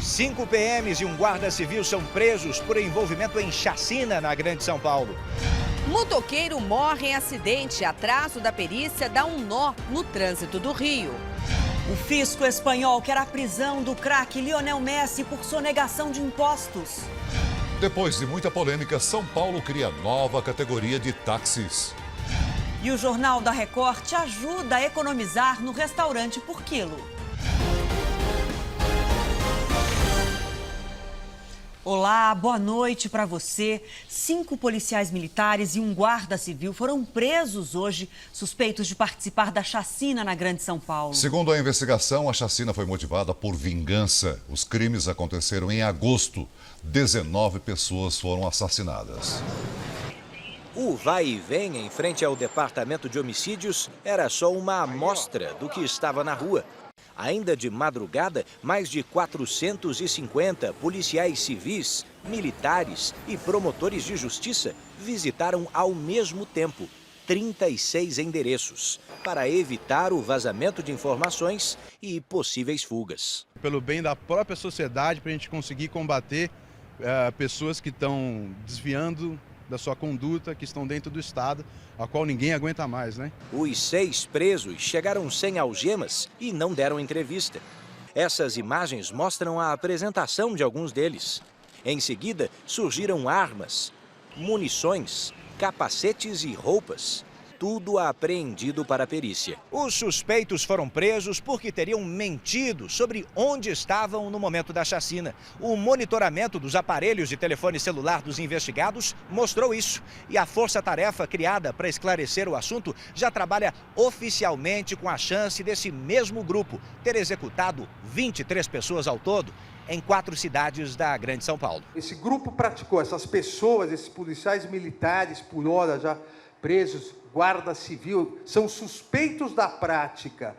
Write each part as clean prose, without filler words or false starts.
5 PMs e um guarda civil são presos por envolvimento em chacina na Grande São Paulo. Motoqueiro morre em acidente. Atraso da perícia dá um nó no trânsito do Rio. O fisco espanhol quer a prisão do craque Lionel Messi por sonegação de impostos. Depois de muita polêmica, São Paulo cria nova categoria de táxis. E o Jornal da Record te ajuda a economizar no restaurante por quilo. Olá, boa noite para você. 5 policiais militares e um guarda civil foram presos hoje, suspeitos de participar da chacina na Grande São Paulo. Segundo a investigação, a chacina foi motivada por vingança. Os crimes aconteceram em agosto. 19 pessoas foram assassinadas. O vai e vem em frente ao Departamento de Homicídios era só uma amostra do que estava na rua. Ainda de madrugada, mais de 450 policiais civis, militares e promotores de justiça visitaram ao mesmo tempo 36 endereços para evitar o vazamento de informações e possíveis fugas. Pelo bem da própria sociedade, para a gente conseguir combater pessoas que estão desviando da sua conduta, que estão dentro do Estado, a qual ninguém aguenta mais, né? Os 6 presos chegaram sem algemas e não deram entrevista. Essas imagens mostram a apresentação de alguns deles. Em seguida, surgiram armas, munições, capacetes e roupas. Tudo apreendido para a perícia. Os suspeitos foram presos porque teriam mentido sobre onde estavam no momento da chacina. O monitoramento dos aparelhos de telefone celular dos investigados mostrou isso. E a força-tarefa criada para esclarecer o assunto já trabalha oficialmente com a chance desse mesmo grupo ter executado 23 pessoas ao todo em 4 cidades da Grande São Paulo. Esse grupo praticou, essas pessoas, esses policiais militares por hora já presos, guarda civil, são suspeitos da prática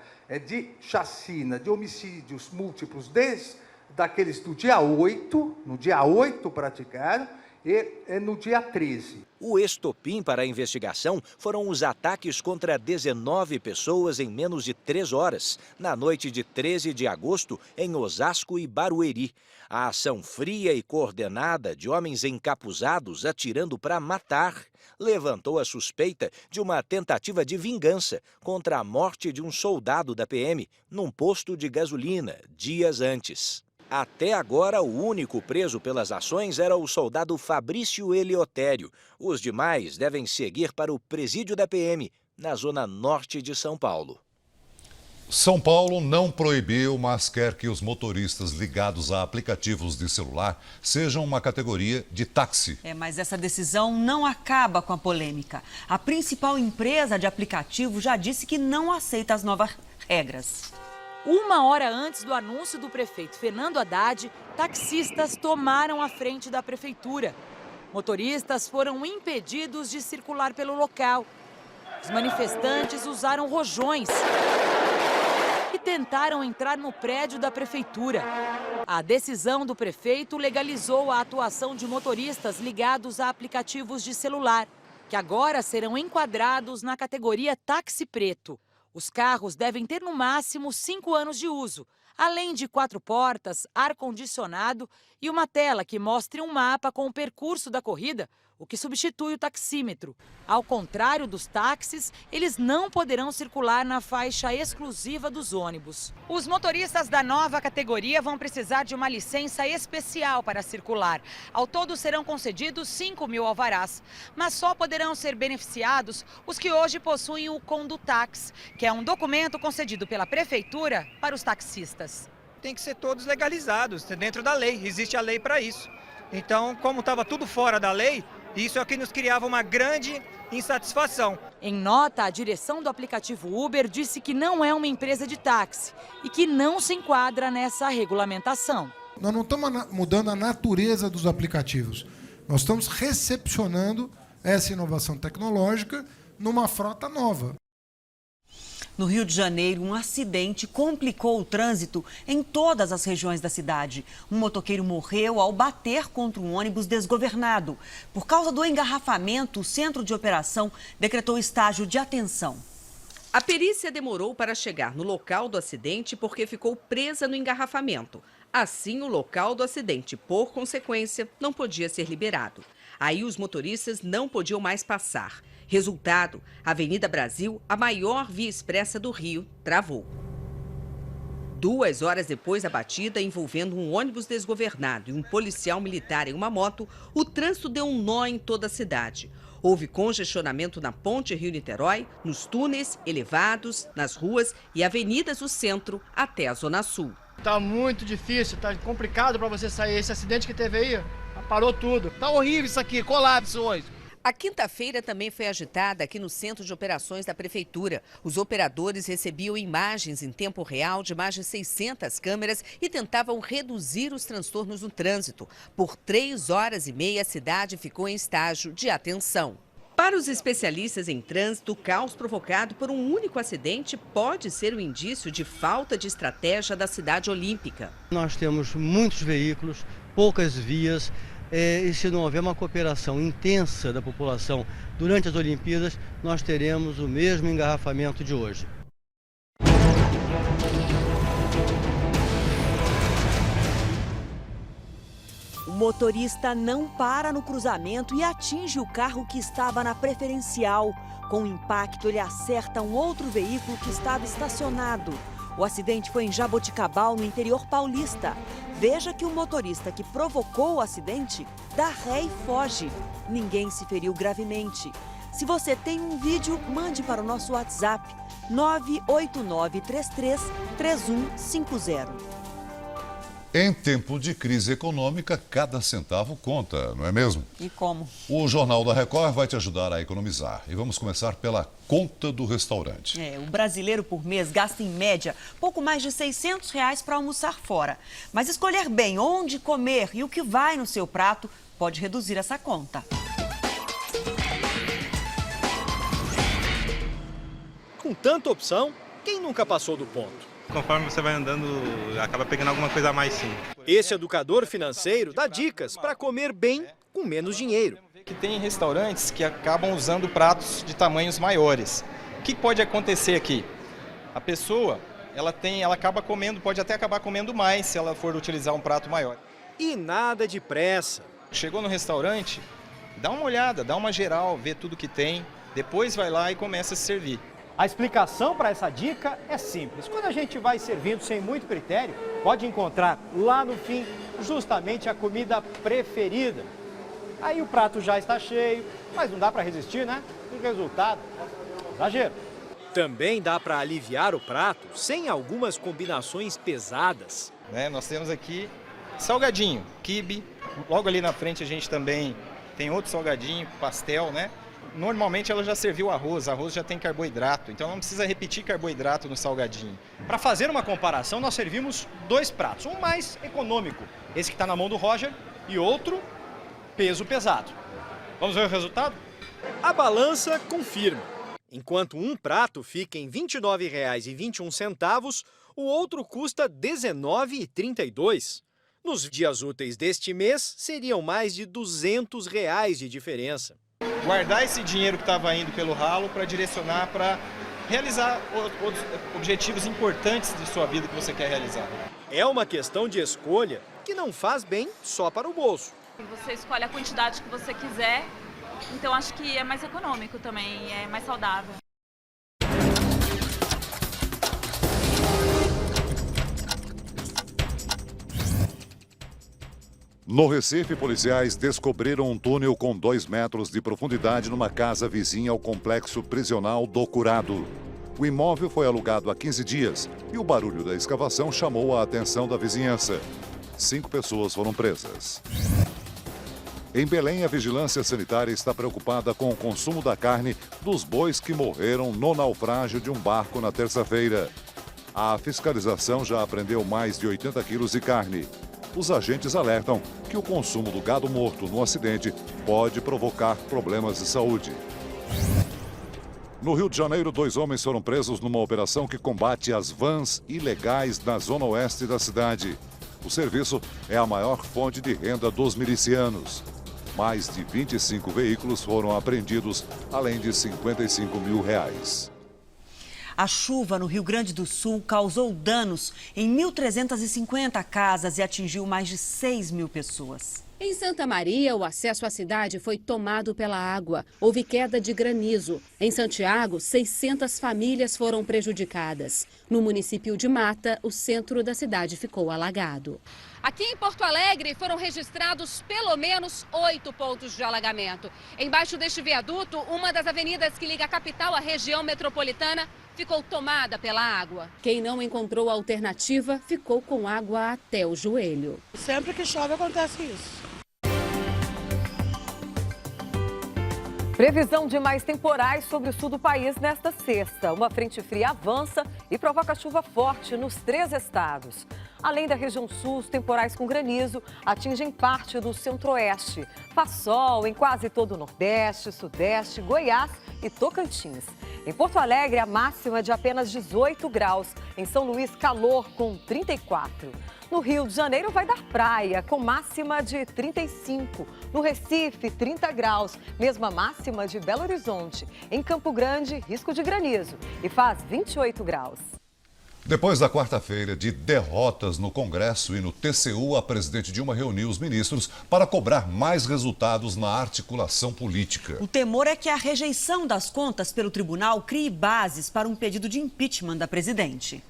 de chacina, de homicídios múltiplos, desde daqueles do dia 8, no dia 8 praticaram, e no dia 13. O estopim para a investigação foram os ataques contra 19 pessoas em menos de 3 horas, na noite de 13 de agosto, em Osasco e Barueri. A ação fria e coordenada de homens encapuzados atirando para matar levantou a suspeita de uma tentativa de vingança contra a morte de um soldado da PM num posto de gasolina dias antes. Até agora, o único preso pelas ações era o soldado Fabrício Eleutério. Os demais devem seguir para o presídio da PM, na zona norte de São Paulo. São Paulo não proibiu, mas quer que os motoristas ligados a aplicativos de celular sejam uma categoria de táxi. Mas essa decisão não acaba com a polêmica. A principal empresa de aplicativo já disse que não aceita as novas regras. 1 hora antes do anúncio do prefeito Fernando Haddad, taxistas tomaram a frente da prefeitura. Motoristas foram impedidos de circular pelo local. Os manifestantes usaram rojões e tentaram entrar no prédio da prefeitura. A decisão do prefeito legalizou a atuação de motoristas ligados a aplicativos de celular, que agora serão enquadrados na categoria táxi preto. Os carros devem ter no máximo 5 anos de uso, além de 4 portas, ar-condicionado e uma tela que mostre um mapa com o percurso da corrida, o que substitui o taxímetro. Ao contrário dos táxis, eles não poderão circular na faixa exclusiva dos ônibus. Os motoristas da nova categoria vão precisar de uma licença especial para circular. Ao todo serão concedidos 5.000 alvarás, mas só poderão ser beneficiados os que hoje possuem o Condutax, que é um documento concedido pela prefeitura para os taxistas. Tem que ser todos legalizados, dentro da lei, existe a lei para isso. Então, como estava tudo fora da lei, isso é o que nos criava uma grande insatisfação. Em nota, a direção do aplicativo Uber disse que não é uma empresa de táxi e que não se enquadra nessa regulamentação. Nós não estamos mudando a natureza dos aplicativos. Nós estamos recepcionando essa inovação tecnológica numa frota nova. No Rio de Janeiro, um acidente complicou o trânsito em todas as regiões da cidade. Um motoqueiro morreu ao bater contra um ônibus desgovernado. Por causa do engarrafamento, o centro de operação decretou estágio de atenção. A perícia demorou para chegar no local do acidente porque ficou presa no engarrafamento. Assim, o local do acidente, por consequência, não podia ser liberado. Aí os motoristas não podiam mais passar. Resultado, a Avenida Brasil, a maior via expressa do Rio, travou. 2 horas depois da batida envolvendo um ônibus desgovernado e um policial militar em uma moto, o trânsito deu um nó em toda a cidade. Houve congestionamento na ponte Rio-Niterói, nos túneis, elevados, nas ruas e avenidas do centro até a Zona Sul. Tá muito difícil, tá complicado para você sair. Esse acidente que teve aí, parou tudo. Tá horrível isso aqui, colapso hoje. A quinta-feira também foi agitada aqui no Centro de Operações da Prefeitura. Os operadores recebiam imagens em tempo real de mais de 600 câmeras e tentavam reduzir os transtornos no trânsito. Por 3 horas e meia, a cidade ficou em estágio de atenção. Para os especialistas em trânsito, o caos provocado por um único acidente pode ser um indício de falta de estratégia da cidade olímpica. Nós temos muitos veículos, poucas vias. E se não houver uma cooperação intensa da população durante as Olimpíadas, nós teremos o mesmo engarrafamento de hoje. O motorista não para no cruzamento e atinge o carro que estava na preferencial. Com o impacto, ele acerta um outro veículo que estava estacionado. O acidente foi em Jaboticabal, no interior paulista. Veja que o motorista que provocou o acidente dá ré e foge. Ninguém se feriu gravemente. Se você tem um vídeo, mande para o nosso WhatsApp 989333150. Em tempo de crise econômica, cada centavo conta, não é mesmo? E como? O Jornal da Record vai te ajudar a economizar. E vamos começar pela conta do restaurante. O brasileiro por mês gasta em média pouco mais de R$600 para almoçar fora. Mas escolher bem onde comer e o que vai no seu prato pode reduzir essa conta. Com tanta opção, quem nunca passou do ponto? Conforme você vai andando, acaba pegando alguma coisa a mais, sim. Esse educador financeiro dá dicas para comer bem com menos dinheiro. Que tem restaurantes que acabam usando pratos de tamanhos maiores. O que pode acontecer aqui? A pessoa, ela acaba comendo, pode até acabar comendo mais se ela for utilizar um prato maior. E nada de pressa. Chegou no restaurante, dá uma olhada, dá uma geral, vê tudo que tem, depois vai lá e começa a se servir. A explicação para essa dica é simples. Quando a gente vai servindo sem muito critério, pode encontrar lá no fim justamente a comida preferida. Aí o prato já está cheio, mas não dá para resistir, né? O resultado, exagero. Também dá para aliviar o prato sem algumas combinações pesadas. Nós temos aqui salgadinho, quibe. Logo ali na frente a gente também tem outro salgadinho, pastel, né? Normalmente ela já serviu arroz já tem carboidrato, então não precisa repetir carboidrato no salgadinho. Para fazer uma comparação, nós servimos 2 pratos, um mais econômico, esse que está na mão do Roger, e outro peso pesado. Vamos ver o resultado? A balança confirma. Enquanto um prato fica em R$ 29,21, o outro custa R$ 19,32. Nos dias úteis deste mês, seriam mais de R$ 200 de diferença. Guardar esse dinheiro que estava indo pelo ralo para direcionar para realizar outros objetivos importantes de sua vida que você quer realizar. É uma questão de escolha que não faz bem só para o bolso. Você escolhe a quantidade que você quiser, então acho que é mais econômico também, é mais saudável. No Recife, policiais descobriram um túnel com 2 metros de profundidade numa casa vizinha ao complexo prisional do Curado. O imóvel foi alugado há 15 dias e o barulho da escavação chamou a atenção da vizinhança. 5 pessoas foram presas. Em Belém, a vigilância sanitária está preocupada com o consumo da carne dos bois que morreram no naufrágio de um barco na terça-feira. A fiscalização já apreendeu mais de 80 quilos de carne. Os agentes alertam que o consumo do gado morto no acidente pode provocar problemas de saúde. No Rio de Janeiro, 2 homens foram presos numa operação que combate as vans ilegais na zona oeste da cidade. O serviço é a maior fonte de renda dos milicianos. Mais de 25 veículos foram apreendidos, além de R$ 55 mil. A chuva no Rio Grande do Sul causou danos em 1.350 casas e atingiu mais de 6 mil pessoas. Em Santa Maria, o acesso à cidade foi tomado pela água. Houve queda de granizo. Em Santiago, 600 famílias foram prejudicadas. No município de Mata, o centro da cidade ficou alagado. Aqui em Porto Alegre foram registrados pelo menos 8 pontos de alagamento. Embaixo deste viaduto, uma das avenidas que liga a capital à região metropolitana ficou tomada pela água. Quem não encontrou alternativa ficou com água até o joelho. Sempre que chove acontece isso. Previsão de mais temporais sobre o sul do país nesta sexta. Uma frente fria avança e provoca chuva forte nos 3 estados. Além da região sul, os temporais com granizo atingem parte do centro-oeste. Faz sol em quase todo o nordeste, sudeste, Goiás e Tocantins. Em Porto Alegre, a máxima é de apenas 18 graus. Em São Luís, calor com 34. No Rio de Janeiro vai dar praia, com máxima de 35. No Recife, 30 graus, mesma máxima de Belo Horizonte. Em Campo Grande, risco de granizo e faz 28 graus. Depois da quarta-feira de derrotas no Congresso e no TCU, a presidente Dilma reuniu os ministros para cobrar mais resultados na articulação política. O temor é que a rejeição das contas pelo tribunal crie bases para um pedido de impeachment da presidente.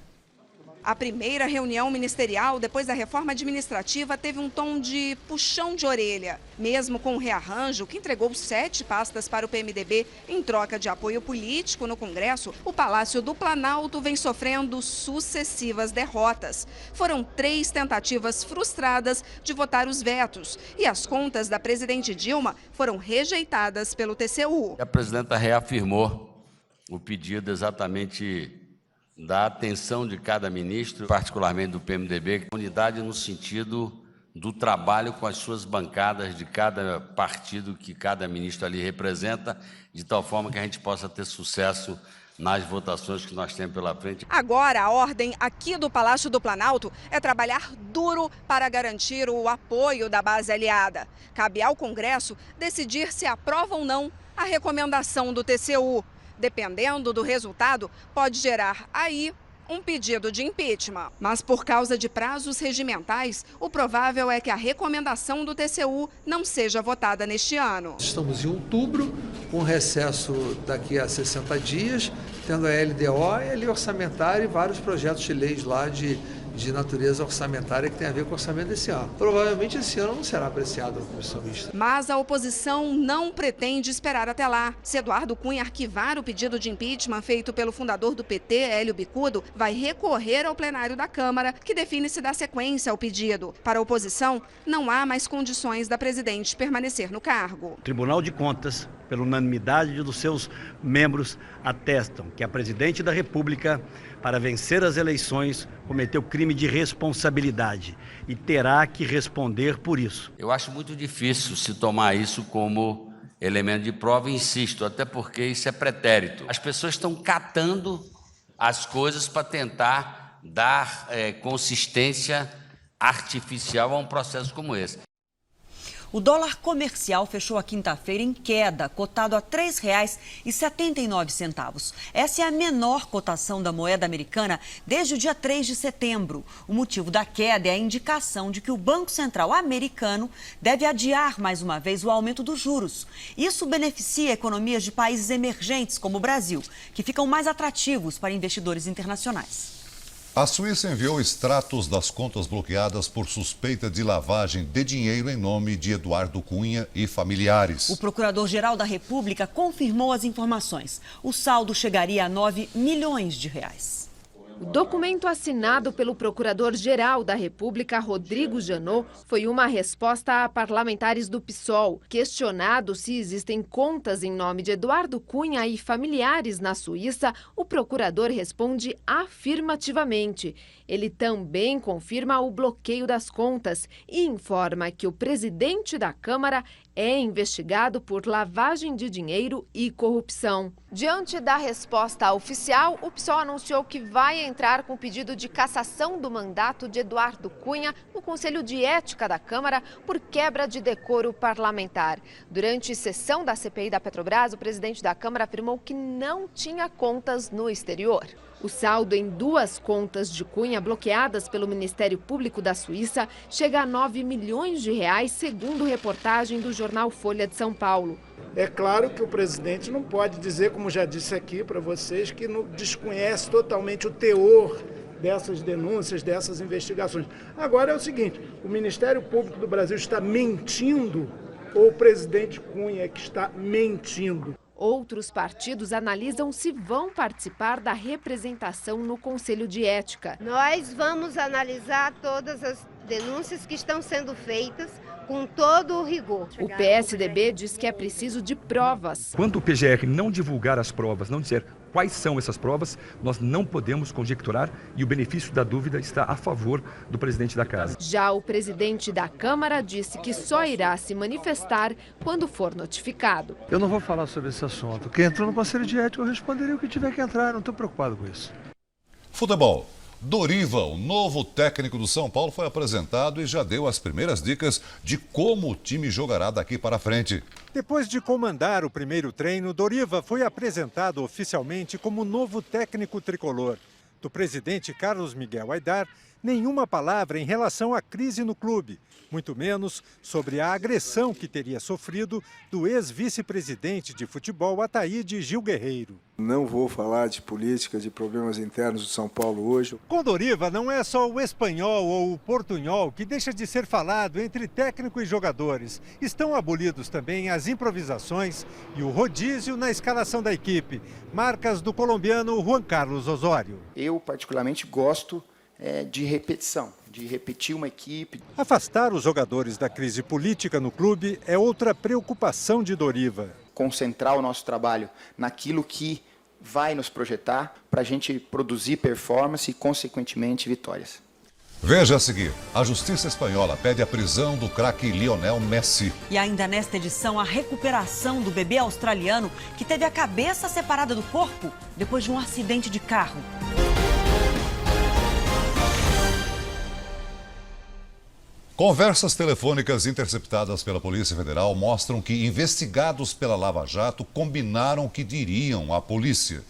A primeira reunião ministerial depois da reforma administrativa teve um tom de puxão de orelha. Mesmo com o rearranjo, que entregou 7 pastas para o PMDB em troca de apoio político no Congresso, o Palácio do Planalto vem sofrendo sucessivas derrotas. Foram 3 tentativas frustradas de votar os vetos e as contas da presidente Dilma foram rejeitadas pelo TCU. A presidenta reafirmou o pedido exatamente da atenção de cada ministro, particularmente do PMDB, unidade no sentido do trabalho com as suas bancadas de cada partido que cada ministro ali representa, de tal forma que a gente possa ter sucesso nas votações que nós temos pela frente. Agora, a ordem aqui do Palácio do Planalto é trabalhar duro para garantir o apoio da base aliada. Cabe ao Congresso decidir se aprova ou não a recomendação do TCU. Dependendo do resultado, pode gerar aí um pedido de impeachment. Mas por causa de prazos regimentais, o provável é que a recomendação do TCU não seja votada neste ano. Estamos em outubro, com recesso daqui a 60 dias, tendo a LDO e a lei orçamentária e vários projetos de leis lá de natureza orçamentária que tem a ver com o orçamento desse ano. Provavelmente esse ano não será apreciado na comissão mista. Mas a oposição não pretende esperar até lá. Se Eduardo Cunha arquivar o pedido de impeachment feito pelo fundador do PT, Hélio Bicudo, vai recorrer ao plenário da Câmara, que define se dá sequência ao pedido. Para a oposição, não há mais condições da presidente permanecer no cargo. O Tribunal de Contas, pela unanimidade dos seus membros, atestam que a presidente da República, para vencer as eleições, cometeu crime de responsabilidade e terá que responder por isso. Eu acho muito difícil se tomar isso como elemento de prova, insisto, até porque isso é pretérito. As pessoas estão catando as coisas para tentar dar consistência artificial a um processo como esse. O dólar comercial fechou a quinta-feira em queda, cotado a R$ 3,79. Essa é a menor cotação da moeda americana desde o dia 3 de setembro. O motivo da queda é a indicação de que o Banco Central americano deve adiar mais uma vez o aumento dos juros. Isso beneficia economias de países emergentes, como o Brasil, que ficam mais atrativos para investidores internacionais. A Suíça enviou extratos das contas bloqueadas por suspeita de lavagem de dinheiro em nome de Eduardo Cunha e familiares. O Procurador-Geral da República confirmou as informações. O saldo chegaria a 9 milhões de reais. O documento assinado pelo Procurador-Geral da República, Rodrigo Janot, foi uma resposta a parlamentares do PSOL. Questionado se existem contas em nome de Eduardo Cunha e familiares na Suíça, o procurador responde afirmativamente. Ele também confirma o bloqueio das contas e informa que o presidente da Câmara é investigado por lavagem de dinheiro e corrupção. Diante da resposta oficial, o PSOL anunciou que vai entrar com o pedido de cassação do mandato de Eduardo Cunha no Conselho de Ética da Câmara por quebra de decoro parlamentar. Durante sessão da CPI da Petrobras, o presidente da Câmara afirmou que não tinha contas no exterior. O saldo em 2 contas de Cunha bloqueadas pelo Ministério Público da Suíça chega a 9 milhões de reais, segundo reportagem do jornal Folha de São Paulo. É claro que o presidente não pode dizer, como já disse aqui para vocês, que não desconhece totalmente o teor dessas denúncias, dessas investigações. Agora é o seguinte, o Ministério Público do Brasil está mentindo ou o presidente Cunha é que está mentindo? Outros partidos analisam se vão participar da representação no Conselho de Ética. Nós vamos analisar todas as denúncias que estão sendo feitas com todo o rigor. O PSDB diz que é preciso de provas. Quando o PGR não divulgar as provas, não dizer quais são essas provas, nós não podemos conjecturar e o benefício da dúvida está a favor do presidente da Casa. Já o presidente da Câmara disse que só irá se manifestar quando for notificado. Eu não vou falar sobre esse assunto. Quem entrou no Conselho de Ética, eu responderei o que tiver que entrar, não estou preocupado com isso. Futebol. Doriva, o novo técnico do São Paulo, foi apresentado e já deu as primeiras dicas de como o time jogará daqui para frente. Depois de comandar o primeiro treino, Doriva foi apresentado oficialmente como novo técnico tricolor. Do presidente Carlos Miguel Aidar, nenhuma palavra em relação à crise no clube, muito menos sobre a agressão que teria sofrido do ex-vice-presidente de futebol, Ataíde Gil Guerreiro. Não vou falar de política, de problemas internos do São Paulo hoje. Com Doriva, não é só o espanhol ou o portunhol que deixa de ser falado entre técnico e jogadores. Estão abolidos também as improvisações e o rodízio na escalação da equipe, marcas do colombiano Juan Carlos Osório. Eu, particularmente, gosto de repetição, de repetir uma equipe. Afastar os jogadores da crise política no clube é outra preocupação de Doriva. Concentrar o nosso trabalho naquilo que vai nos projetar para a gente produzir performance e, consequentemente, vitórias. Veja a seguir, a Justiça Espanhola pede a prisão do craque Lionel Messi. E ainda nesta edição, a recuperação do bebê australiano que teve a cabeça separada do corpo depois de um acidente de carro. Conversas telefônicas interceptadas pela Polícia Federal mostram que investigados pela Lava Jato combinaram o que diriam à polícia.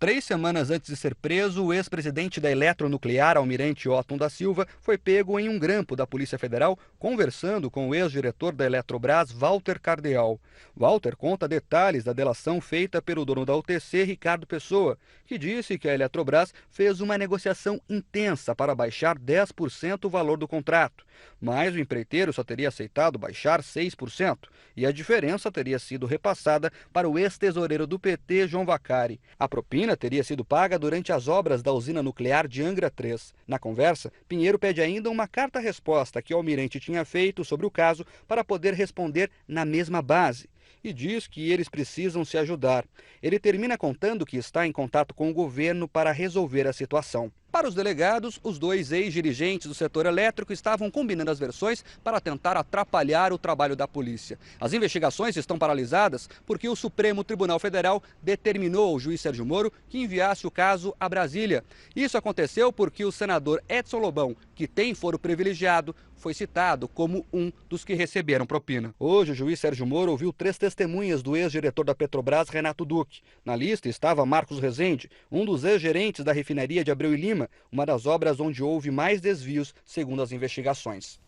3 semanas antes de ser preso, o ex-presidente da Eletronuclear, Almirante Otton da Silva, foi pego em um grampo da Polícia Federal conversando com o ex-diretor da Eletrobras, Walter Cardeal. Walter conta detalhes da delação feita pelo dono da UTC, Ricardo Pessoa, que disse que a Eletrobras fez uma negociação intensa para baixar 10% o valor do contrato, mas o empreiteiro só teria aceitado baixar 6% e a diferença teria sido repassada para o ex-tesoureiro do PT, João Vacari. A propina teria sido paga durante as obras da usina nuclear de Angra 3. Na conversa, Pinheiro pede ainda uma carta-resposta que o almirante tinha feito sobre o caso para poder responder na mesma base. E diz que eles precisam se ajudar. Ele termina contando que está em contato com o governo para resolver a situação. Para os delegados, os 2 ex-dirigentes do setor elétrico estavam combinando as versões para tentar atrapalhar o trabalho da polícia. As investigações estão paralisadas porque o Supremo Tribunal Federal determinou ao juiz Sérgio Moro que enviasse o caso a Brasília. Isso aconteceu porque o senador Edson Lobão, que tem foro privilegiado, foi citado como um dos que receberam propina. Hoje, o juiz Sérgio Moro ouviu 3 testemunhas do ex-diretor da Petrobras, Renato Duque. Na lista estava Marcos Rezende, um dos ex-gerentes da refinaria de Abreu e Lima, uma das obras onde houve mais desvios, segundo as investigações.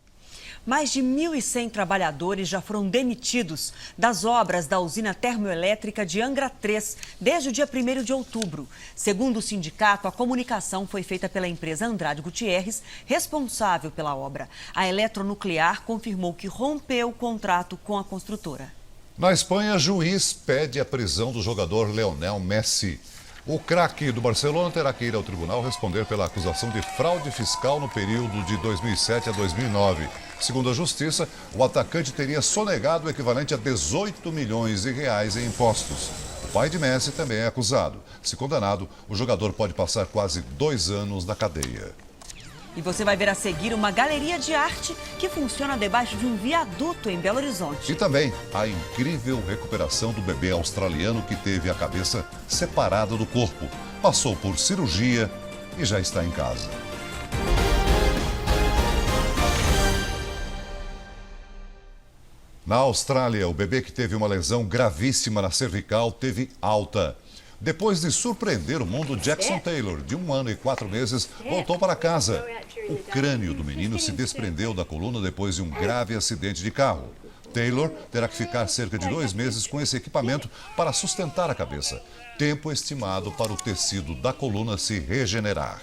Mais de 1.100 trabalhadores já foram demitidos das obras da usina termoelétrica de Angra 3 desde o dia 1º de outubro. Segundo o sindicato, a comunicação foi feita pela empresa Andrade Gutierrez, responsável pela obra. A Eletronuclear confirmou que rompeu o contrato com a construtora. Na Espanha, juiz pede a prisão do jogador Lionel Messi. O craque do Barcelona terá que ir ao tribunal responder pela acusação de fraude fiscal no período de 2007 a 2009. Segundo a Justiça, o atacante teria sonegado o equivalente a 18 milhões de reais em impostos. O pai de Messi também é acusado. Se condenado, o jogador pode passar quase 2 anos na cadeia. E você vai ver a seguir uma galeria de arte que funciona debaixo de um viaduto em Belo Horizonte. E também a incrível recuperação do bebê australiano que teve a cabeça separada do corpo. Passou por cirurgia e já está em casa. Na Austrália, o bebê que teve uma lesão gravíssima na cervical teve alta. Depois de surpreender o mundo, Jackson Taylor, de 1 ano e 4 meses, voltou para casa. O crânio do menino se desprendeu da coluna depois de um grave acidente de carro. Taylor terá que ficar cerca de 2 meses com esse equipamento para sustentar a cabeça. Tempo estimado para o tecido da coluna se regenerar.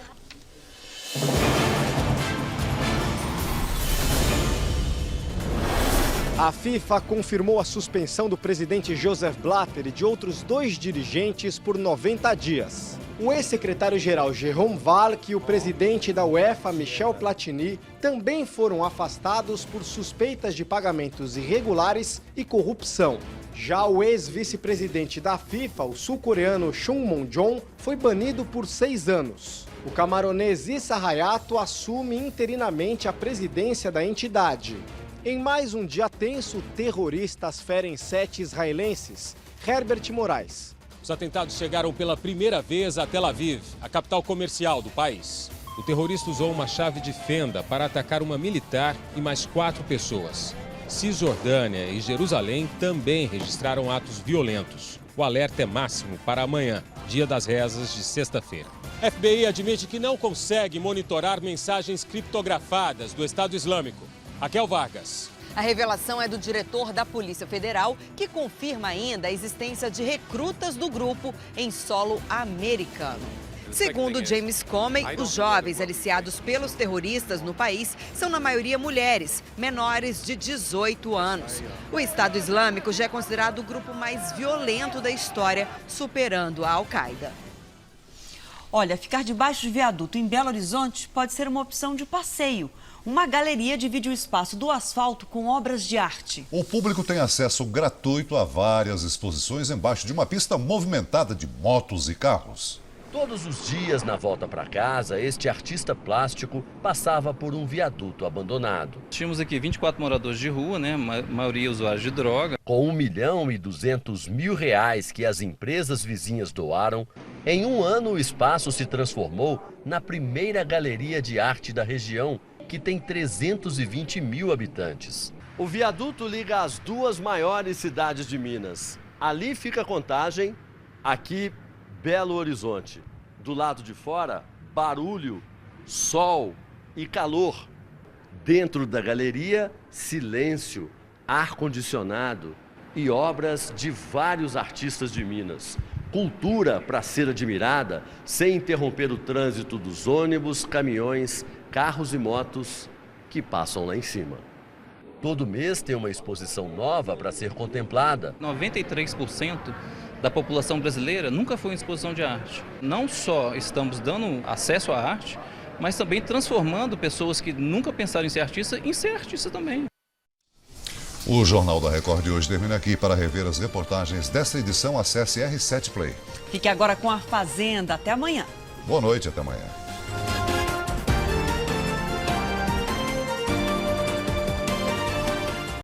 A FIFA confirmou a suspensão do presidente Joseph Blatter e de outros 2 dirigentes por 90 dias. O ex-secretário-geral Jérôme Valcke e o presidente da UEFA, Michel Platini, também foram afastados por suspeitas de pagamentos irregulares e corrupção. Já o ex-vice-presidente da FIFA, o sul-coreano Chung Moon-jong, foi banido por 6 anos. O camaronês Issa Hayato assume interinamente a presidência da entidade. Em mais um dia tenso, terroristas ferem 7 israelenses. Herbert Moraes. Os atentados chegaram pela primeira vez a Tel Aviv, a capital comercial do país. O terrorista usou uma chave de fenda para atacar uma militar e mais 4 pessoas. Cisjordânia e Jerusalém também registraram atos violentos. O alerta é máximo para amanhã, dia das rezas de sexta-feira. FBI admite que não consegue monitorar mensagens criptografadas do Estado Islâmico. Raquel Vargas. A revelação é do diretor da Polícia Federal, que confirma ainda a existência de recrutas do grupo em solo americano. Segundo James Comey, os jovens aliciados pelos terroristas no país são na maioria mulheres, menores de 18 anos. O Estado Islâmico já é considerado o grupo mais violento da história, superando a Al-Qaeda. Olha, ficar debaixo de viaduto em Belo Horizonte pode ser uma opção de passeio. Uma galeria divide o espaço do asfalto com obras de arte. O público tem acesso gratuito a várias exposições embaixo de uma pista movimentada de motos e carros. Todos os dias, na volta para casa, este artista plástico passava por um viaduto abandonado. Tínhamos aqui 24 moradores de rua, né? A maioria usuários de droga. Com R$1.200.000 que as empresas vizinhas doaram, em um ano o espaço se transformou na primeira galeria de arte da região, que tem 320 mil habitantes. O viaduto liga as 2 maiores cidades de Minas. Ali fica Contagem, aqui Belo Horizonte. Do lado de fora, barulho, sol e calor. Dentro da galeria, silêncio, ar-condicionado e obras de vários artistas de Minas. Cultura para ser admirada, sem interromper o trânsito dos ônibus, caminhões, carros e motos que passam lá em cima. Todo mês tem uma exposição nova para ser contemplada. 93% da população brasileira nunca foi em exposição de arte. Não só estamos dando acesso à arte, mas também transformando pessoas que nunca pensaram em ser artista também. O Jornal da Record de hoje termina aqui. Para rever as reportagens desta edição, acesse R7 Play. Fique agora com a Fazenda. Até amanhã. Boa noite, até amanhã.